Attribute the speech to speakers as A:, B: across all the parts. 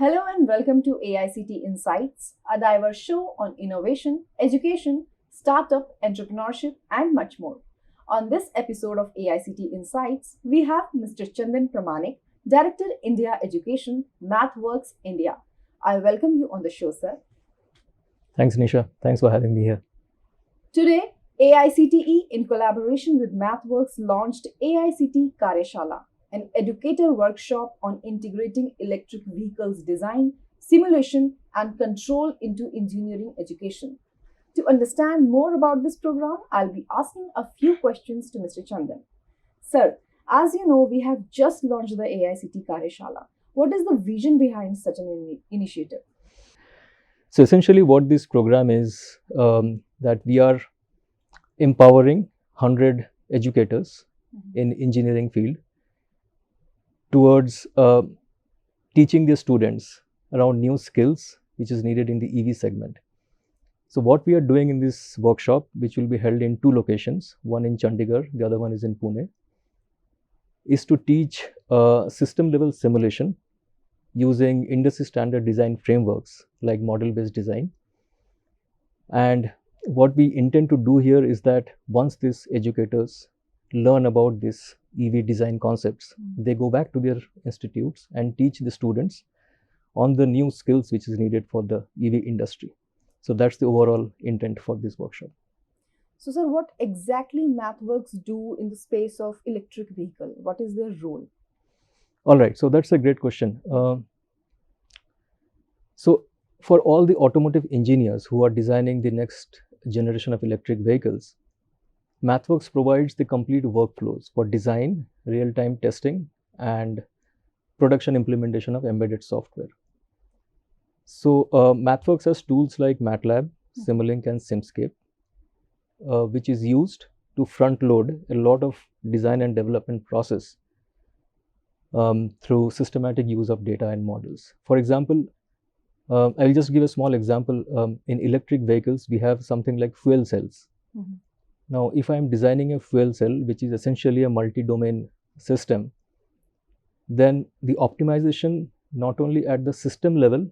A: Hello and welcome to AICT Insights, a diverse show on innovation, education, startup, entrepreneurship, and much more. On this episode of AICT Insights, we have Mr. Chandan Pramanik, Director India Education, Mathworks India. I welcome you on the show, sir.
B: Thanks, Nisha. Thanks for having me here.
A: Today, AICTE, in collaboration with Mathworks, launched AICT Karyashala, an educator workshop on integrating electric vehicles design, simulation, and control into engineering education. To understand more about this program, I'll be asking a few questions to Mr. Chandan. Sir, as you know, we have just launched the AICT Karyashala. What is the vision behind such an initiative?
B: So essentially what this program is, that we are empowering 100 educators in engineering field towards teaching their students around new skills which is needed in the EV segment. So what we are doing in this workshop, which will be held in two locations, one in Chandigarh, the other one is in Pune, is to teach system level simulation using industry standard design frameworks like model based design. And what we intend to do here is that once these educators learn about this EV design concepts, they go back to their institutes and teach the students on the new skills which is needed for the EV industry. So that's the overall intent for this workshop.
A: So, sir, what exactly Mathworks do in the space of electric vehicle? What is their role?
B: All right, so that's a great question. So for all the automotive engineers who are designing the next generation of electric vehicles, Mathworks provides the complete workflows for design, real-time testing, and production implementation of embedded software. So Mathworks has tools like MATLAB, Simulink, and Simscape, which is used to front load a lot of design and development process through systematic use of data and models. For example, I'll just give a small example. In electric vehicles, we have something like fuel cells. Now, if I'm designing a fuel cell, which is essentially a multi-domain system, then the optimization not only at the system level,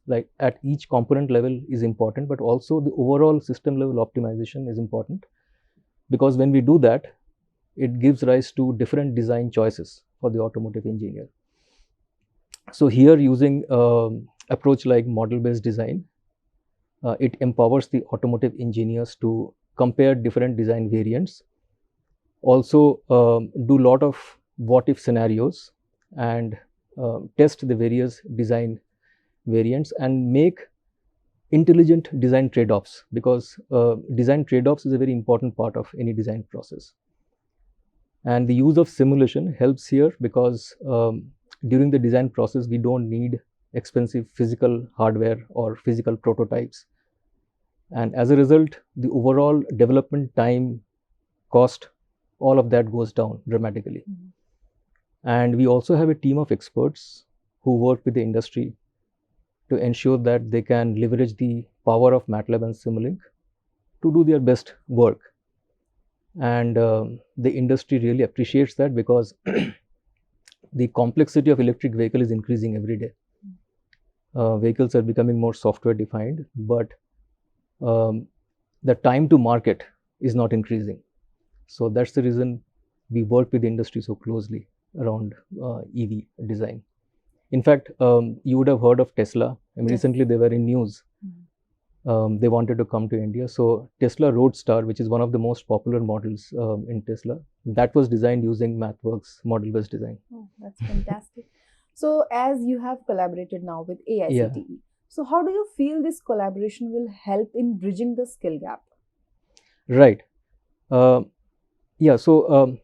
B: like at each component level is important, but also the overall system level optimization is important, because when we do that, it gives rise to different design choices for the automotive engineer. So here, using approach like model-based design, it empowers the automotive engineers to compare different design variants, also do a lot of what-if scenarios and test the various design variants and make intelligent design trade-offs, because design trade-offs is a very important part of any design process. And the use of simulation helps here because during the design process, we don't need expensive physical hardware or physical prototypes. And as a result, the overall development time, cost, all of that goes down dramatically. And we also have a team of experts who work with the industry to ensure that they can leverage the power of MATLAB and Simulink to do their best work. And the industry really appreciates that, because the complexity of electric vehicle is increasing every day. Vehicles are becoming more software defined, but the time to market is not increasing. So that's the reason we work with the industry so closely around EV design. In fact, you would have heard of Tesla. I mean, recently they were in news. They wanted to come to India. So Tesla Roadster, which is one of the most popular models in Tesla, that was designed using Mathworks model-based design.
A: Oh, that's fantastic. So as you have collaborated now with AICTE, so how do you feel this collaboration will help in bridging the skill gap?
B: Right. Yeah, so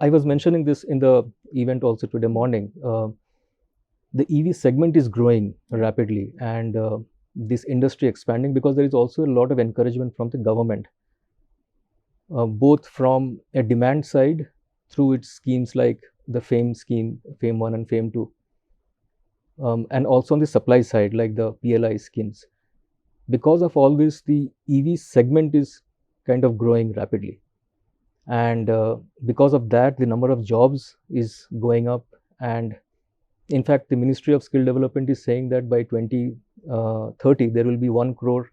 B: I was mentioning this in the event also today morning. The EV segment is growing rapidly, and this industry expanding because there is also a lot of encouragement from the government, both from a demand side through its schemes like the FAME scheme, FAME 1 and FAME 2, and also on the supply side like the PLI schemes. Because of all this, the EV segment is kind of growing rapidly, and because of that, the number of jobs is going up, and In fact, the Ministry of Skill Development is saying that by 2030 there will be 1 crore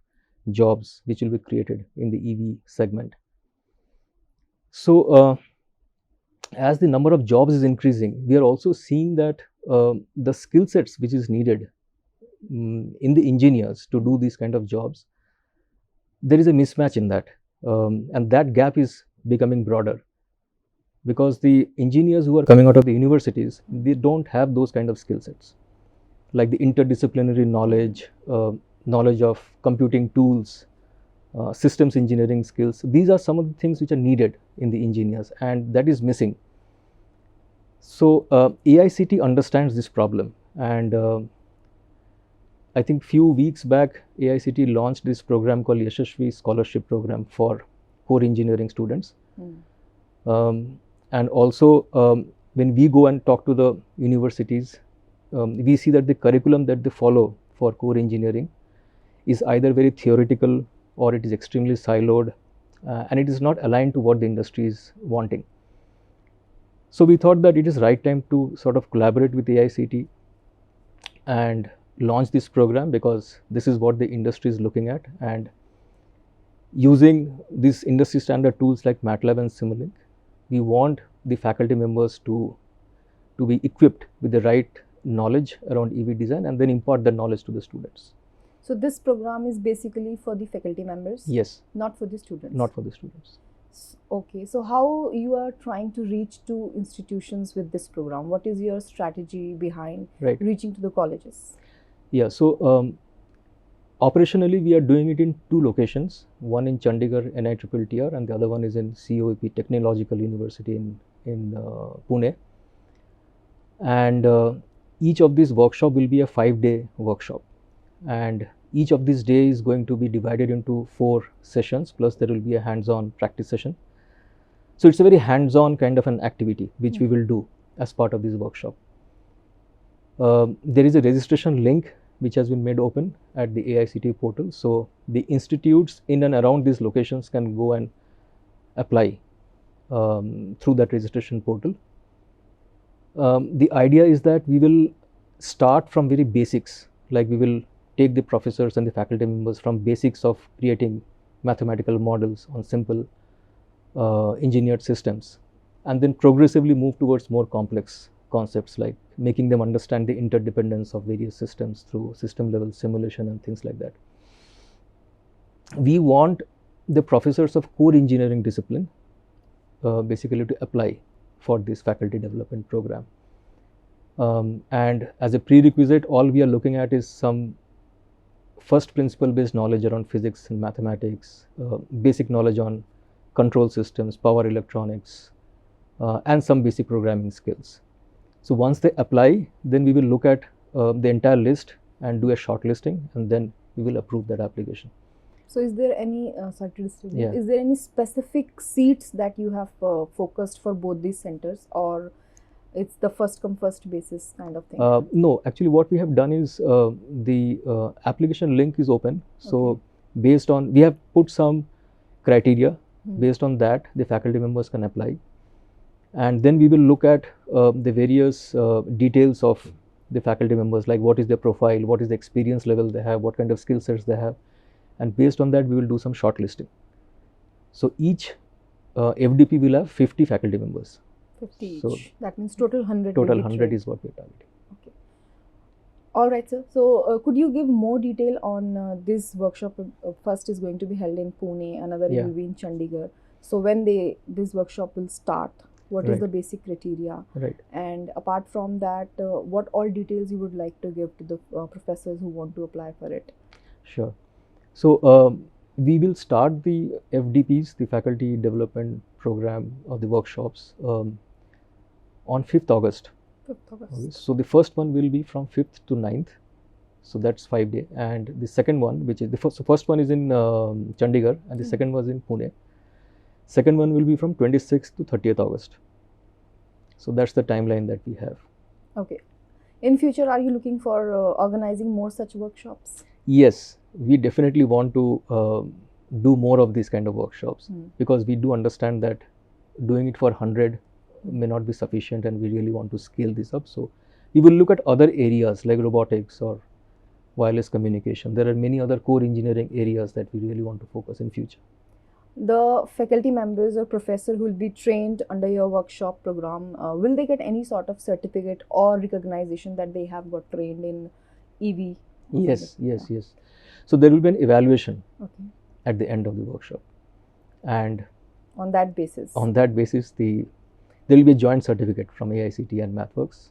B: jobs which will be created in the EV segment. So as the number of jobs is increasing, we are also seeing that the skill sets which is needed in the engineers to do these kind of jobs, there is a mismatch in that, and that gap is becoming broader, because the engineers who are coming out of the universities, they don't have those kind of skill sets, like the interdisciplinary knowledge, knowledge of computing tools, systems engineering skills. These are some of the things which are needed in the engineers, and that is missing. So AICTE understands this problem, and I think few weeks back AICTE launched this program called Yashasvi Scholarship Program for core engineering students. And also when we go and talk to the universities, we see that the curriculum that they follow for core engineering is either very theoretical or it is extremely siloed, and it is not aligned to what the industry is wanting. So we thought that it is right time to sort of collaborate with AICTE and launch this program, because this is what the industry is looking at, and using these industry standard tools like MATLAB and Simulink, we want the faculty members to be equipped with the right knowledge around EV design and then impart the knowledge to the students.
A: So this program is basically for the faculty members?
B: Yes.
A: Not for the students?
B: Not for the students.
A: Okay, so how you are trying to reach to institutions with this program? What is your strategy behind reaching to the colleges?
B: Yeah, so operationally we are doing it in 2 locations, one in Chandigarh NITTTR and the other one is in COEP Technological University in Pune. And each of these workshop will be a 5-day workshop, and each of these days is going to be divided into 4 sessions, plus there will be a hands-on practice session. So it's a very hands-on kind of an activity which we will do as part of this workshop. There is a registration link which has been made open at the AICTE portal. So the institutes in and around these locations can go and apply through that registration portal. The idea is that we will start from very basics, like we will take the professors and the faculty members from basics of creating mathematical models on simple engineered systems, and then progressively move towards more complex concepts, like making them understand the interdependence of various systems through system level simulation and things like that. We want the professors of core engineering discipline basically to apply for this faculty development program. And as a prerequisite, all we are looking at is some first principle based knowledge around physics and mathematics, basic knowledge on control systems, power electronics, and some basic programming skills. So once they apply, then we will look at the entire list and do a shortlisting, and then we will approve that application.
A: So is there any is there any specific seats that you have focused for both these centers, or it's the first come first basis kind of thing?
B: No, actually what we have done is the application link is open. So based on, we have put some criteria, based on that the faculty members can apply, and then we will look at the various details of the faculty members, like what is their profile, what is the experience level they have, what kind of skill sets they have, and based on that we will do some shortlisting. So each FDP will have 50 faculty members.
A: 50 each. So that means total 100.
B: Total 100 is what we are targeting.
A: Okay. All right, sir. So could you give more detail on this workshop? First is going to be held in Pune, another will be in Chandigarh. So when this workshop will start, what is the basic criteria? And apart from that, what all details you would like to give to the professors who want to apply for it?
B: Sure. So we will start the FDPs, the Faculty Development Program, or the workshops on 5th August.
A: 5th August.
B: So the first one will be from 5th to 9th. So that's 5 days. And the second one, which is the first one is in Chandigarh, and the second was in Pune. Second one will be from 26th to 30th August. So that's the timeline that we have.
A: Okay. In future, are you looking for organizing more such workshops?
B: Yes, we definitely want to do more of these kind of workshops, because we do understand that doing it for 100 may not be sufficient, and we really want to scale this up. So We will look at other areas like robotics or wireless communication. There are many other core engineering areas that we really want to focus in future.
A: The faculty members or professor who will be trained under your workshop program, will they get any sort of certificate or recognition that they have got trained in EV?
B: Yes, yes, yes. So there will be an evaluation
A: Okay.
B: at the end of the workshop, and
A: On that basis.
B: there will be a joint certificate from AICTE and Mathworks.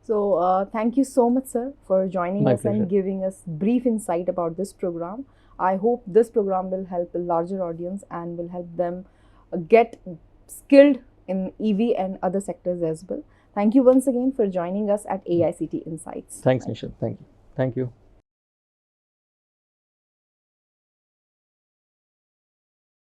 A: So thank you so much, sir, for joining
B: My
A: us
B: pleasure.
A: and giving us brief insight about this program. I hope this program will help a larger audience and will help them get skilled in EV and other sectors as well. Thank you once again for joining us at AICTE Insights.
B: Thanks, Nishan. Thank you. Thank you.